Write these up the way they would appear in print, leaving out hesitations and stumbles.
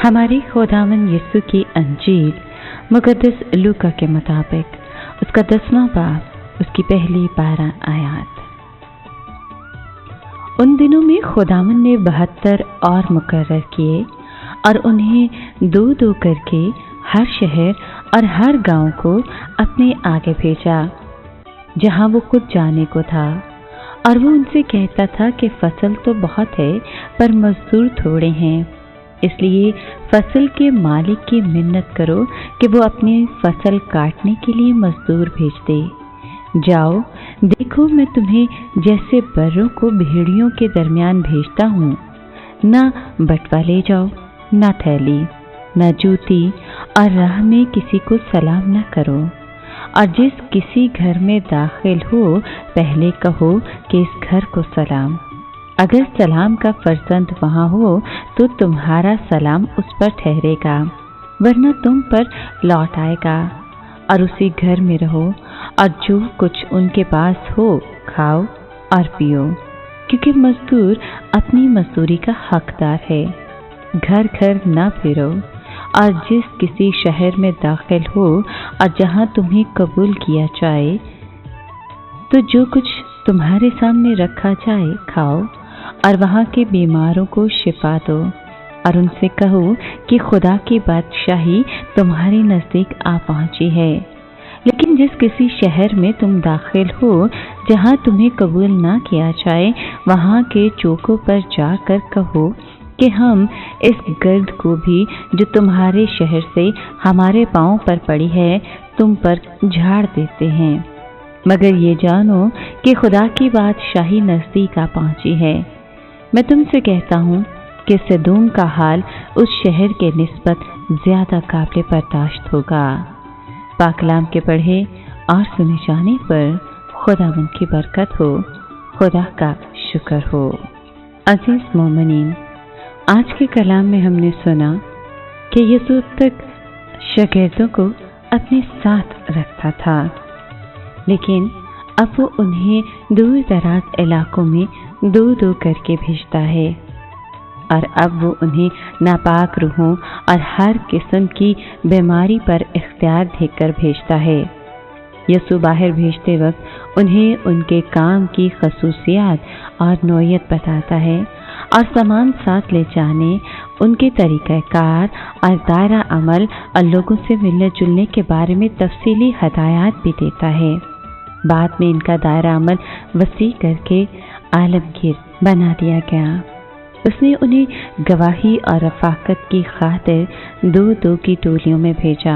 हमारे खुदावंद यीशु की अंजील मुकद्दस लूका के मुताबिक उसका 10वां बाब उसकी पहली 12 आयत। उन दिनों में खुदावंद ने 72 और मुकर्रर किए और उन्हें दो दो करके हर शहर और हर गांव को अपने आगे भेजा जहां वो खुद जाने को था। और वो उनसे कहता था कि फसल तो बहुत है पर मजदूर थोड़े हैं, इसलिए फसल के मालिक की मिन्नत करो कि वो अपनी फसल काटने के लिए मजदूर भेज दे। जाओ, देखो मैं तुम्हें जैसे बर्रों को भेड़ियों के दरमियान भेजता हूँ। ना बटवा ले जाओ, ना थैली, ना जूती, और राह में किसी को सलाम न करो। और जिस किसी घर में दाखिल हो पहले कहो कि इस घर को सलाम। अगर सलाम का फर्जंद वहाँ हो तो तुम्हारा सलाम उस पर ठहरेगा, वरना तुम पर लौट आएगा। और उसी घर में रहो और जो कुछ उनके पास हो खाओ और पियो, क्योंकि मजदूर अपनी मजदूरी का हकदार है। घर घर न फिरो। और जिस किसी शहर में दाखिल हो और जहाँ तुम्हें कबूल किया जाए तो जो कुछ तुम्हारे सामने रखा जाए खाओ और वहाँ के बीमारों को शिफा दो। और उनसे कहो कि खुदा की बादशाही तुम्हारे नज़दीक आ पहुँची है। लेकिन जिस किसी शहर में तुम दाखिल हो जहाँ तुम्हें कबूल ना किया जाए, वहाँ के चौकों पर जाकर कहो कि हम इस गर्द को भी जो तुम्हारे शहर से हमारे पांव पर पड़ी है तुम पर झाड़ देते हैं। मगर ये जानो कि खुदा की बादशाही नज़दीक आ पहुँची है। मैं तुमसे कहता हूँ कि सदोम का हाल उस शहर के निस्बत ज़्यादा काबिल बर्दाश्त होगा। पाकलाम के पढ़े और सुने जाने पर खुदावंद की बरकत हो, खुदा का शुक्र हो। अजीज मोमिनीन, आज के कलाम में हमने सुना कि यीशु तक शागिर्दों को अपने साथ रखता था, लेकिन अब वो उन्हें दूर दराज इलाकों में दो दो करके भेजता है। और अब वो उन्हें नापाक रूहों और हर किस्म की बीमारी पर इख्तियार देकर भेजता है। यीशु बाहर भेजते वक्त उन्हें उनके काम की खसूसियात और नौयत बताता है और सामान साथ ले जाने, उनके तरीक़ाकार और दायरा अमल और लोगों से मिलने जुलने के बारे में तफसीली हदायत भी देता है। बाद में इनका दायरा अमल वसी करके आलमगीर बना दिया गया। उसने उन्हें गवाही और रफ़ाकत की खातिर दो दो की टोलियों में भेजा।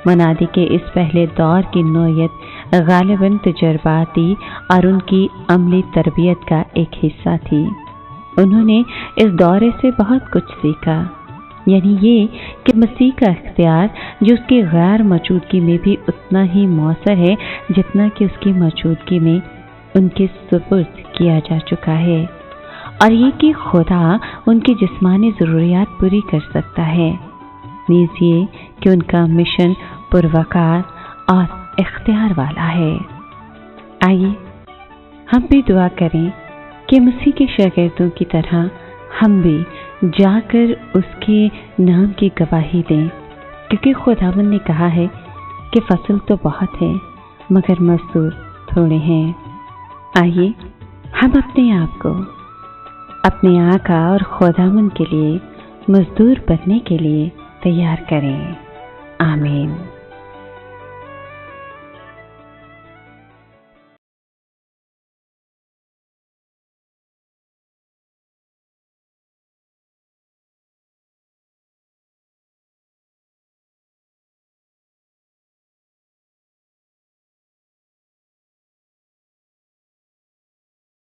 मनादी के इस पहले दौर की नौयत गालिबन तजर्बाती और उनकी अमली तरबियत का एक हिस्सा थी। उन्होंने इस दौरे से बहुत कुछ सीखा, यानी ये कि मसीह का इख्तियार जो उसकी गैर मौजूदगी में भी उतना ही मौसर है जितना कि उसकी मौजूदगी में उनके सुपुर्द किया जा चुका है, और ये कि खुदा उनकी जिस्मानी ज़रूरियात पूरी कर सकता है। नीज़ ये कि उनका मिशन पुरवकार और इख्तियार वाला है। आइए हम भी दुआ करें कि मसीह के शागिर्दों की तरह हम भी जाकर उसके नाम की गवाही दें, क्योंकि खुदावंद ने कहा है कि फसल तो बहुत है मगर मजदूर थोड़े हैं। आइए हम अपने आप को अपने आका और खुदावंद के लिए मजदूर बनने के लिए तैयार करें। आमीन।